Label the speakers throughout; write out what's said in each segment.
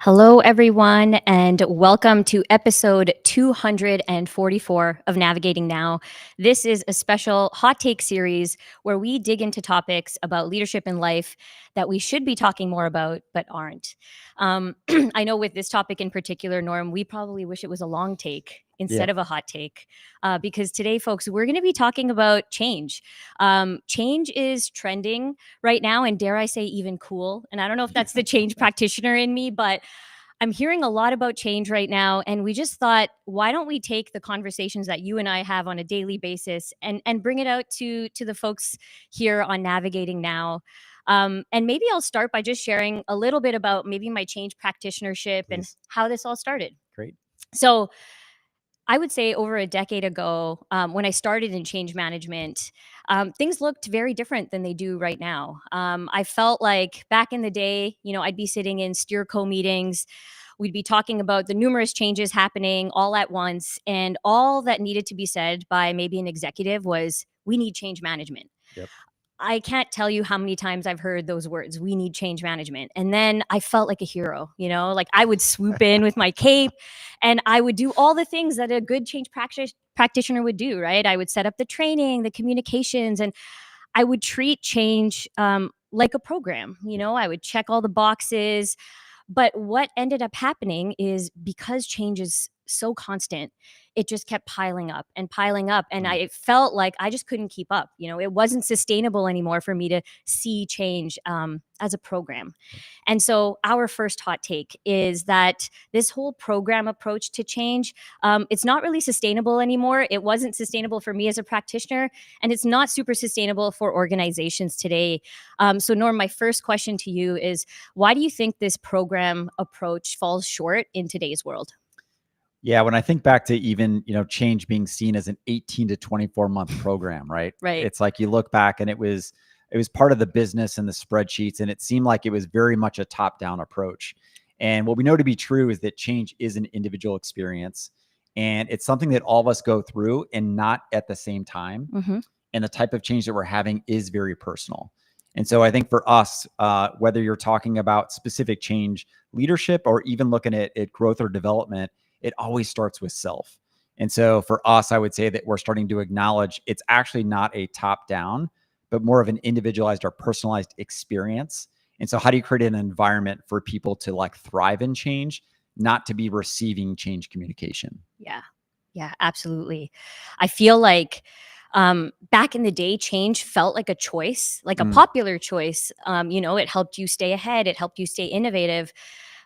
Speaker 1: Hello, everyone, and welcome to episode 244 of Navigating Now. This is a special hot take series where we dig into topics about leadership in life that we should be talking more about, but aren't. I know with this topic in particular, Norm, we probably wish it was a long take
Speaker 2: Yeah.
Speaker 1: instead of a hot take, because today, folks, we're going to be talking about change. Change is trending right now, and dare I say, even cool. And I don't know if that's the change practitioner in me, but I'm hearing a lot about change right now, and we just thought, why don't we take the conversations that you and I have on a daily basis and bring it out to the folks here on Navigating Now. And maybe I'll start by just sharing a little bit about maybe my change practitionership and
Speaker 2: Please.
Speaker 1: how this all started.
Speaker 2: Great.
Speaker 1: So I would say over a decade ago, when I started in change management, things looked very different than they do right now. I felt like back in the day, I'd be sitting in steerco meetings. We'd be talking about the numerous changes happening all at once. And all that needed to be said by maybe an executive was, we need change management.
Speaker 2: Yep.
Speaker 1: I can't tell you how many times I've heard those words, we need change management. And then I felt like a hero, like I would swoop in with my cape and I would do all the things that a good change practitioner would do, right? I would set up the training, the communications, and I would treat change like a program. I would check all the boxes. But what ended up happening is because change is so constant, it just kept piling up and piling up. And
Speaker 2: Mm.
Speaker 1: I felt like I just couldn't keep up. It wasn't sustainable anymore for me to see change as a program. And so, our first hot take is that this whole program approach to change, it's not really sustainable anymore. It wasn't sustainable for me as a practitioner, and it's not super sustainable for organizations today. So, Norm, my first question to you is, why do you think this program approach falls short in today's world?
Speaker 2: Yeah. When I think back to even, change being seen as an 18 to 24 month program, right?
Speaker 1: Right.
Speaker 2: It's like you look back and it was part of the business and the spreadsheets, and it seemed like it was very much a top-down approach. And what we know to be true is that change is an individual experience, and it's something that all of us go through and not at the same time.
Speaker 1: Hmm.
Speaker 2: And the type of change that we're having is very personal. And so I think for us, whether you're talking about specific change leadership or even looking at growth or development, it always starts with self. And so for us, I would say that we're starting to acknowledge it's actually not a top down, but more of an individualized or personalized experience. And so how do you create an environment for people to like thrive in change, not to be receiving change communication?
Speaker 1: Yeah. Yeah, absolutely. I feel like back in the day, change felt like a choice, like a
Speaker 2: Mm,
Speaker 1: popular choice. It helped you stay ahead, it helped you stay innovative.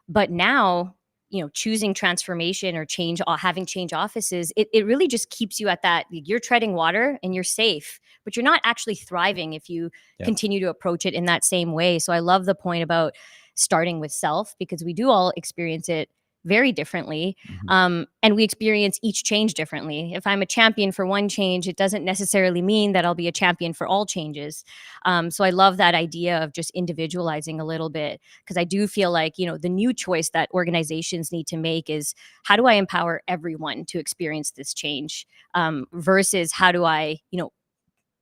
Speaker 1: But now, choosing transformation or change, having change offices, it really just keeps you at that. You're treading water and you're safe, but you're not actually thriving if you
Speaker 2: yeah.
Speaker 1: continue to approach it in that same way. So I love the point about starting with self, because we do all experience it very differently.
Speaker 2: Mhm.
Speaker 1: And we experience each change differently. If I'm a champion for one change, it doesn't necessarily mean that I'll be a champion for all changes. So I love that idea of just individualizing a little bit, because I do feel like, the new choice that organizations need to make is, how do I empower everyone to experience this change, versus how do I,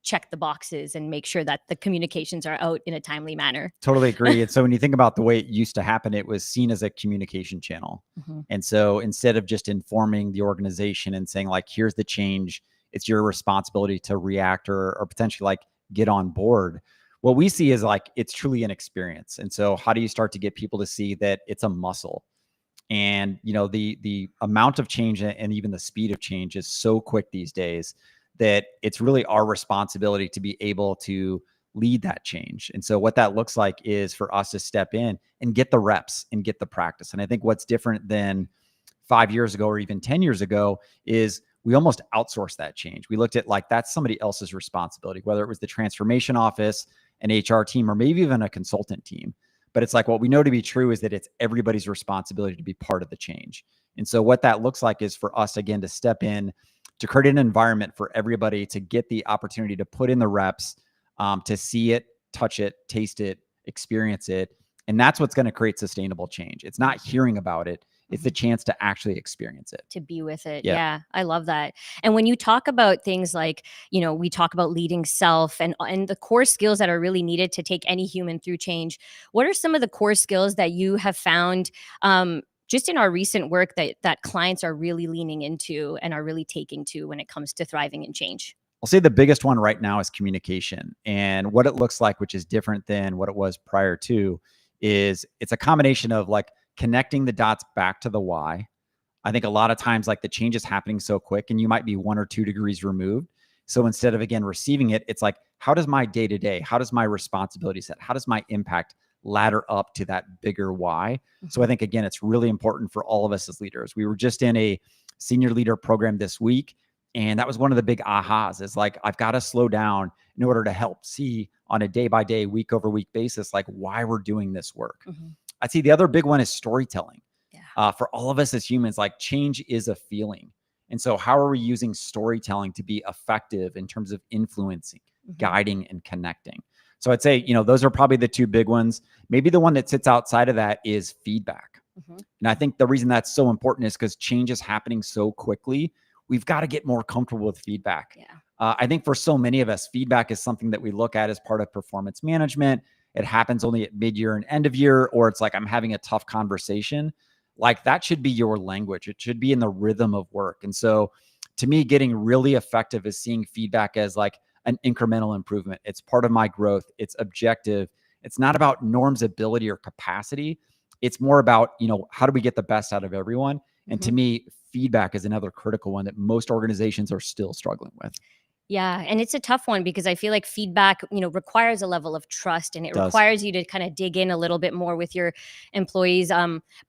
Speaker 1: check the boxes and make sure that the communications are out in a timely manner.
Speaker 2: Totally agree. And so when you think about the way it used to happen, it was seen as a communication channel.
Speaker 1: Mhm.
Speaker 2: And so instead of just informing the organization and saying like, here's the change, it's your responsibility to react or potentially like get on board. What we see is like, it's truly an experience. And so how do you start to get people to see that it's a muscle? And the amount of change and even the speed of change is so quick these days that it's really our responsibility to be able to lead that change. And so what that looks like is for us to step in and get the reps and get the practice. And I think what's different than 5 years ago or even 10 years ago is we almost outsourced that change. We looked at like that's somebody else's responsibility, whether it was the transformation office, an HR team, or maybe even a consultant team. But it's like what we know to be true is that it's everybody's responsibility to be part of the change. And so what that looks like is for us, again, to step in, to create an environment for everybody to get the opportunity to put in the reps, to see it, touch it, taste it, experience it. And that's what's going to create sustainable change. It's not hearing about it. It's the chance to actually experience it.
Speaker 1: To be with it.
Speaker 2: Yeah.
Speaker 1: Yeah, I love that. And when you talk about things like, we talk about leading self and the core skills that are really needed to take any human through change, what are some of the core skills that you have found just in our recent work that clients are really leaning into and are really taking to when it comes to thriving in change?
Speaker 2: I'll say the biggest one right now is communication, and what it looks like, which is different than what it was prior to, is it's a combination of like connecting the dots back to the why. I think a lot of times, like, the change is happening so quick and you might be 1 or 2 degrees removed. So instead of, again, receiving it, it's like, how does my day to day, how does my responsibility set, how does my impact ladder up to that bigger why? So I think, again, it's really important for all of us as leaders. We were just in a senior leader program this week, and that was one of the big ahas, is like, I've got to slow down in order to help see on a day by day, week over week basis, like, why we're doing this work. I'd say the other big one is storytelling. For all of us as humans, like, change is a feeling. And so how are we using storytelling to be effective in terms of influencing, guiding, and connecting? So I'd say, those are probably the two big ones. Maybe the one that sits outside of that is feedback. And I think the reason that's so important is because change is happening so quickly. We've got to get more comfortable with feedback. I think for so many of us, feedback is something that we look at as part of performance management. It happens only at mid-year and end of year, or it's like, I'm having a tough conversation. Like, that should be your language. It should be in the rhythm of work. And so to me, getting really effective is seeing feedback as like an incremental improvement. It's part of my growth. It's objective. It's not about Norm's ability or capacity. It's more about, how do we get the best out of everyone? And to me, feedback is another critical one that most organizations are still struggling with.
Speaker 1: Yeah, and it's a tough one because I feel like feedback, requires a level of trust, and it requires you to kind of dig in a little bit more with your employees.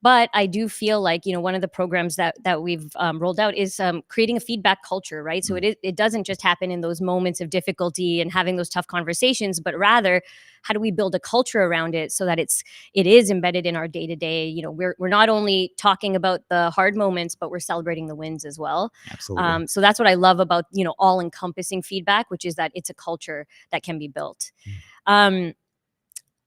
Speaker 1: But I do feel like, one of the programs that we've rolled out is creating a feedback culture, right? So it doesn't just happen in those moments of difficulty and having those tough conversations, but rather, how do we build a culture around it so that it is embedded in our day to day? We're not only talking about the hard moments, but we're celebrating the wins as well.
Speaker 2: Absolutely.
Speaker 1: So that's what I love about, all encompassing feedback, which is that it's a culture that can be built.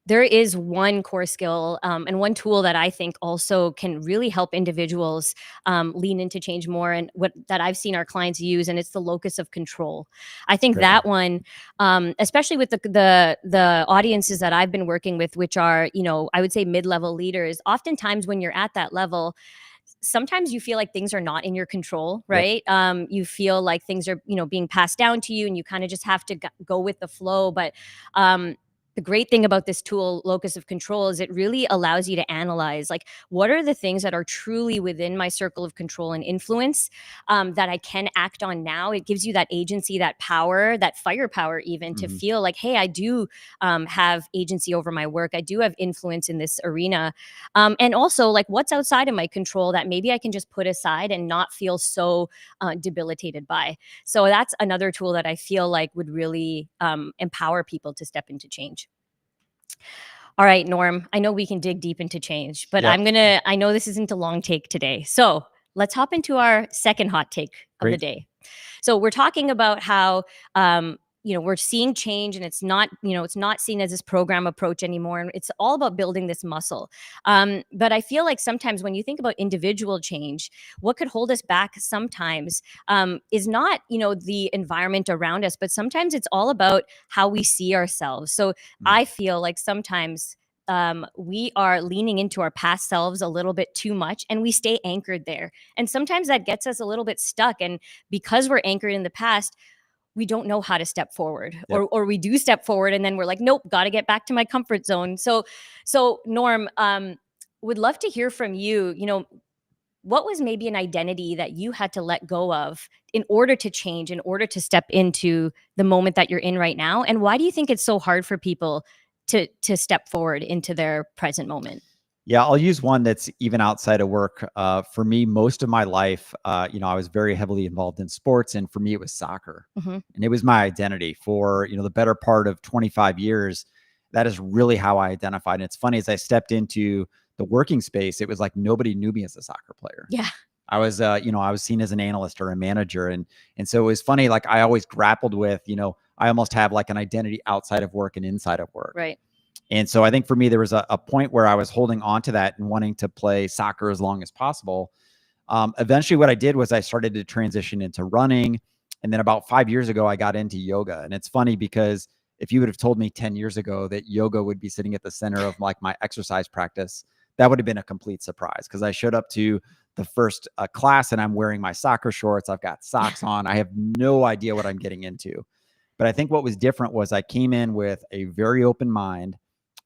Speaker 1: There is one core skill and one tool that I think also can really help individuals lean into change more, and that I've seen our clients use, and it's the locus of control. I think that one, especially with the audiences that I've been working with, which are, I would say mid-level leaders, oftentimes when you're at that level, sometimes you feel like things are not in your control, right? You feel like things are, being passed down to you, and you kind of just have to go with the flow. But the great thing about this tool, locus of control, is it really allows you to analyze, like, what are the things that are truly within my circle of control and influence that I can act on now. It gives you that agency, that power, that firepower even, to feel like, hey, I do have agency over my work. I do have influence in this arena. And also, like, what's outside of my control that maybe I can just put aside and not feel so debilitated by. So that's another tool that I feel like would really empower people to step into change. All right, Norm, I know we can dig deep into change, but I know this isn't a long take today. So let's hop into our second hot take of the day. So we're talking about how, we're seeing change, and it's not seen as this program approach anymore. And it's all about building this muscle. But I feel like sometimes when you think about individual change, what could hold us back sometimes is not, the environment around us, but sometimes it's all about how we see ourselves. So I feel like sometimes we are leaning into our past selves a little bit too much, and we stay anchored there. And sometimes that gets us a little bit stuck. And because we're anchored in the past, we don't know how to step forward, or we do step forward and then we're like, nope, got to get back to my comfort zone. So Norm, would love to hear from you. What was maybe an identity that you had to let go of in order to change, in order to step into the moment that you're in right now? And why do you think it's so hard for people to step forward into their present moment?
Speaker 2: Yeah, I'll use one that's even outside of work. For me, most of my life, I was very heavily involved in sports, and for me, it was soccer, and it was my identity for the better part of 25 years. That is really how I identified. And it's funny, as I stepped into the working space, it was like nobody knew me as a soccer player.
Speaker 1: Yeah,
Speaker 2: I was, I was seen as an analyst or a manager, and so it was funny. Like, I always grappled with, I almost have like an identity outside of work and inside of work,
Speaker 1: right.
Speaker 2: And so I think for me, there was a point where I was holding on to that and wanting to play soccer as long as possible. Eventually what I did was I started to transition into running. And then about 5 years ago, I got into yoga. And it's funny because if you would have told me 10 years ago that yoga would be sitting at the center of like my exercise practice, that would have been a complete surprise, because I showed up to the first class and I'm wearing my soccer shorts. I've got socks on. I have no idea what I'm getting into. But I think what was different was I came in with a very open mind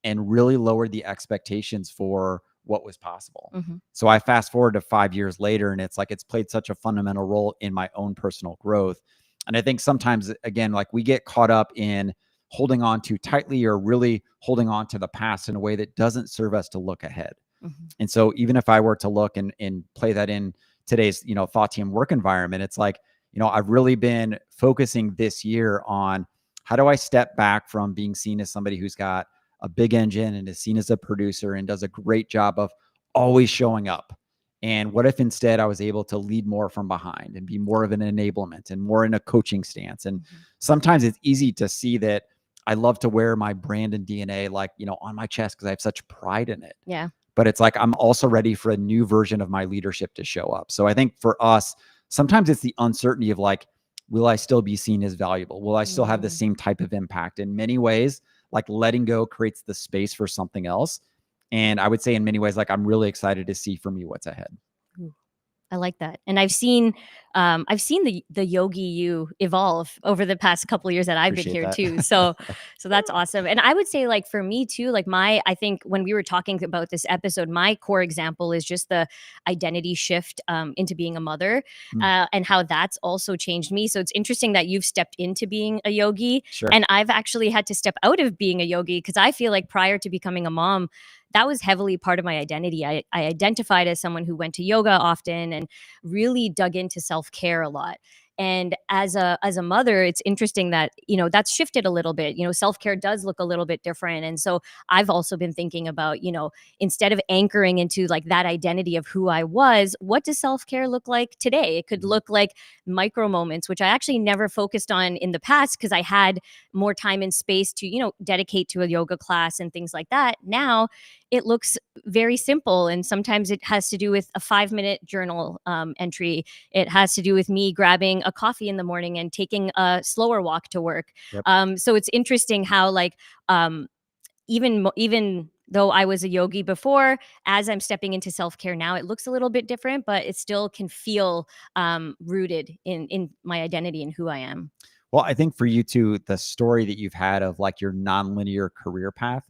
Speaker 2: and really lowered the expectations for what was possible.
Speaker 1: Mhm.
Speaker 2: So I fast forward to 5 years later, and it's like it's played such a fundamental role in my own personal growth. And I think sometimes, again, like we get caught up in holding on too tightly or really holding on to the past in a way that doesn't serve us to look ahead.
Speaker 1: Mhm.
Speaker 2: And so even if I were to look and play that in today's, thought team work environment, it's like, I've really been focusing this year on how do I step back from being seen as somebody who's got a big engine and is seen as a producer and does a great job of always showing up. And what if instead I was able to lead more from behind and be more of an enablement and more in a coaching stance? And sometimes it's easy to see that I love to wear my brand and DNA like, on my chest because I have such pride in it.
Speaker 1: Yeah.
Speaker 2: But it's like I'm also ready for a new version of my leadership to show up. So I think for us, sometimes it's the uncertainty of like, will I still be seen as valuable? Will I still have the same type of impact? In many ways, like letting go creates the space for something else. And I would say in many ways, like I'm really excited to see for me what's ahead.
Speaker 1: Ooh, I like that. And I've seen the yogi you evolve over the past couple of years that I've been
Speaker 2: Appreciate
Speaker 1: here
Speaker 2: that.
Speaker 1: too. So that's awesome. And I would say, like, for me too, like I think when we were talking about this episode, my core example is just the identity shift into being a mother,
Speaker 2: Mm.
Speaker 1: and how that's also changed me. So it's interesting that you've stepped into being a yogi,
Speaker 2: Sure.
Speaker 1: and I've actually had to step out of being a yogi, because I feel like prior to becoming a mom, that was heavily part of my identity. I identified as someone who went to yoga often and really dug into self-care a lot. And as a mother, it's interesting that, that's shifted a little bit. Self-care does look a little bit different. And so I've also been thinking about, instead of anchoring into like that identity of who I was, what does self-care look like today? It could look like micro moments, which I actually never focused on in the past because I had more time and space to, dedicate to a yoga class and things like that. Now it looks very simple. And sometimes it has to do with a 5-minute journal entry. It has to do with me grabbing a coffee in the morning and taking a slower walk to work.
Speaker 2: Yep.
Speaker 1: So it's interesting how, like, even though I was a yogi before, as I'm stepping into self-care now, it looks a little bit different, but it still can feel rooted in my identity and who I am.
Speaker 2: Well, I think for you too, the story that you've had of like your nonlinear career path,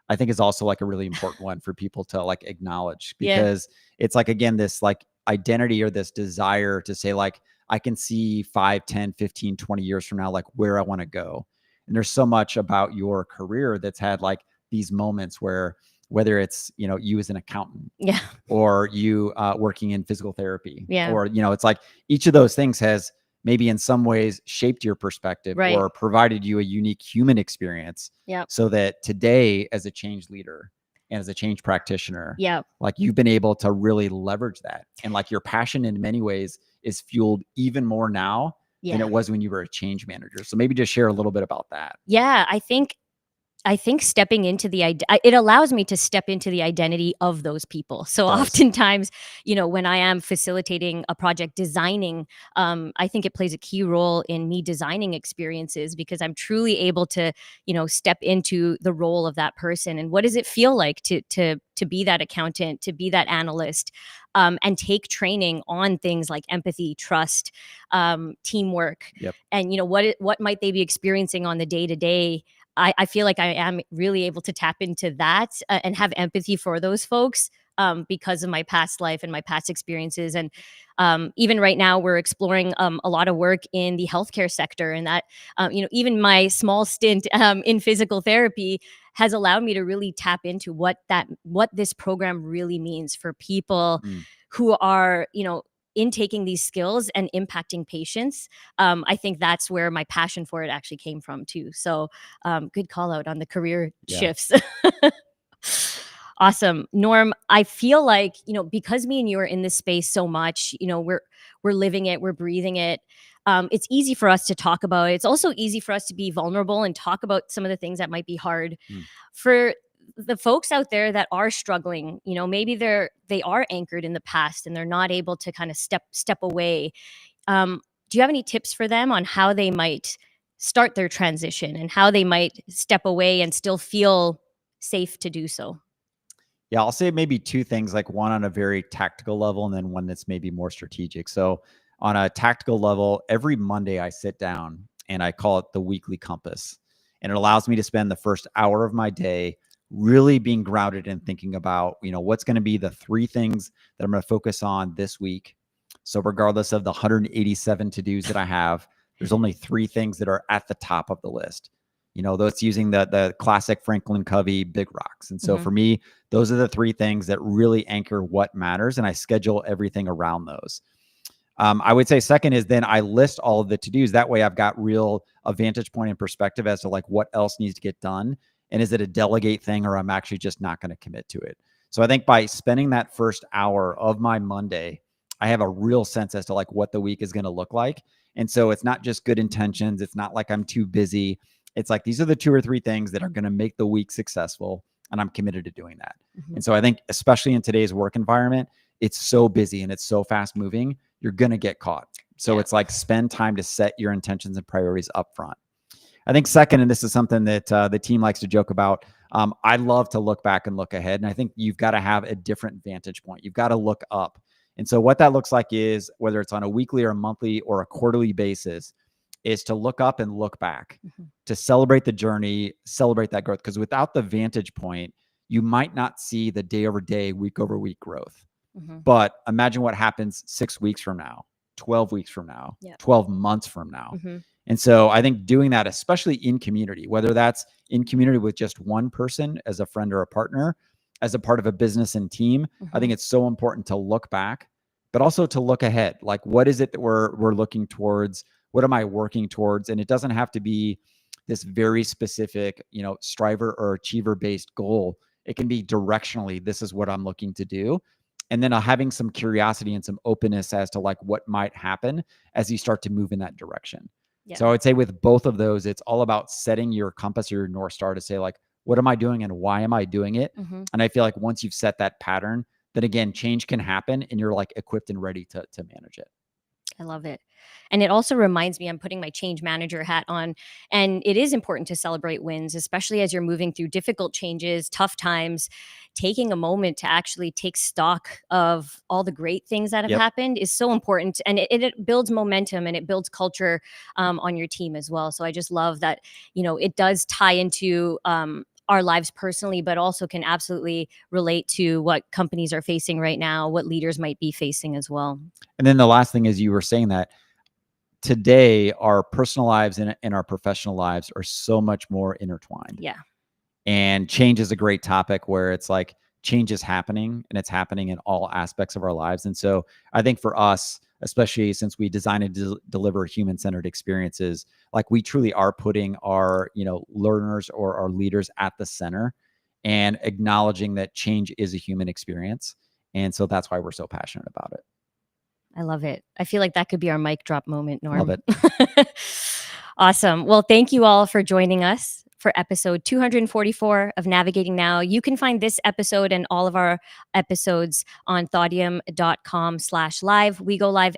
Speaker 2: I think is also like a really important one for people to like acknowledge,
Speaker 1: Yeah.
Speaker 2: because it's like, again, this like identity or this desire to say like, I can see 5, 10, 15, 20 years from now, like where I want to go. And there's so much about your career that's had like these moments where, whether it's, you as an accountant
Speaker 1: Yeah.
Speaker 2: or you working in physical therapy,
Speaker 1: Yeah.
Speaker 2: or, it's like each of those things has maybe in some ways shaped your perspective,
Speaker 1: Right.
Speaker 2: or provided you a unique human experience.
Speaker 1: Yeah.
Speaker 2: So that today, as a change leader and as a change practitioner,
Speaker 1: Yeah.
Speaker 2: like you've been able to really leverage that. And like your passion in many ways is fueled even more now than
Speaker 1: Yeah.
Speaker 2: it was when you were a change manager. So maybe just share a little bit about that.
Speaker 1: Yeah. I think stepping into it allows me to step into the identity of those people. So
Speaker 2: Does.
Speaker 1: oftentimes, when I am facilitating a project, designing, I think it plays a key role in me designing experiences, because I'm truly able to, step into the role of that person. And what does it feel like to be that accountant, to be that analyst, and take training on things like empathy, trust, teamwork,
Speaker 2: Yep.
Speaker 1: and what might they be experiencing on the day to day. I feel like I am really able to tap into that, and have empathy for those folks, because of my past life and my past experiences. And even right now, we're exploring a lot of work in the healthcare sector, and that, even my small stint in physical therapy has allowed me to really tap into what this program really means for people who are, intaking these skills and impacting patients. I think that's where my passion for it actually came from too. So good call out on the career shifts. Awesome. Norm, I feel like, because me and you are in this space so much, we're living it, we're breathing it. It's easy for us to talk about it. It's also easy for us to be vulnerable and talk about some of the things that might be hard. For the folks out there that are struggling, maybe they are anchored in the past and they're not able to kind of step away. Do you have any tips for them on how they might start their transition and how they might step away and still feel safe to do so?
Speaker 2: Yeah, I'll say maybe two things, like one on a very tactical level and then one that's maybe more strategic. So, on a tactical level, every Monday I sit down and I call it the weekly compass. And it allows me to spend the first hour of my day really being grounded and thinking about, what's going to be the three things that I'm going to focus on this week. So, regardless of the 187 to dos that I have, there's only three things that are at the top of the list. That's using the classic Franklin Covey big rocks. And so for me, those are the three things that really anchor what matters. And I schedule everything around those. I would say second is then I list all of the to-dos. That way I've got a vantage point and perspective as to like what else needs to get done. And is it a delegate thing or I'm actually just not going to commit to it? So I think by spending that first hour of my Monday, I have a real sense as to like what the week is going to look like. And so it's not just good intentions. It's not like I'm too busy. It's like, these are the two or three things that are going to make the week successful. And I'm committed to doing that. And so I think, especially in today's work environment, it's so busy and it's so fast moving, you're going to get caught. So it's like, spend time to set your intentions and priorities up front. I think second, and this is something that the team likes to joke about, I love to look back and look ahead. And I think you've got to have a different vantage point. You've got to look up. And so what that looks like is, whether it's on a weekly or a monthly or a quarterly basis, is to look up and look back, to celebrate the journey, celebrate that growth. Because without the vantage point, you might not see the day over day, week over week growth. But imagine what happens 6 weeks from now, 12 weeks from now, 12 months from now. And so I think doing that, especially in community, whether that's in community with just one person as a friend or a partner, as a part of a business and team, I think it's so important to look back, but also to look ahead. Like, what is it that we're looking towards? What am I working towards? And it doesn't have to be this very specific, striver or achiever based goal. It can be directionally, this is what I'm looking to do. And then having some curiosity and some openness as to like what might happen as you start to move in that direction. So I would say with both of those, it's all about setting your compass or your North Star to say like, what am I doing and why am I doing it? And I feel like once you've set that pattern, then again, change can happen and you're like equipped and ready to manage it.
Speaker 1: I love it. And it also reminds me, I'm putting my change manager hat on, and it is important to celebrate wins, especially as you're moving through difficult changes, tough times. Taking a moment to actually take stock of all the great things that have happened is so important. And it builds momentum and it builds culture on your team as well. So I just love that, it does tie into our lives personally, but also can absolutely relate to what companies are facing right now, what leaders might be facing as well.
Speaker 2: And then the last thing is, you were saying that today our personal lives and our professional lives are so much more intertwined.
Speaker 1: Yeah.
Speaker 2: And change is a great topic where it's like, change is happening and it's happening in all aspects of our lives. And so I think for us, especially since we design and deliver human-centered experiences, like we truly are putting our, learners or our leaders at the center and acknowledging that change is a human experience. And so that's why we're so passionate about it.
Speaker 1: I love it. I feel like that could be our mic drop moment, Norm.
Speaker 2: Love it.
Speaker 1: Awesome. Well, thank you all for joining us for episode 244 of Navigating Now. You can find this episode and all of our episodes on thaudium.com/live. We go live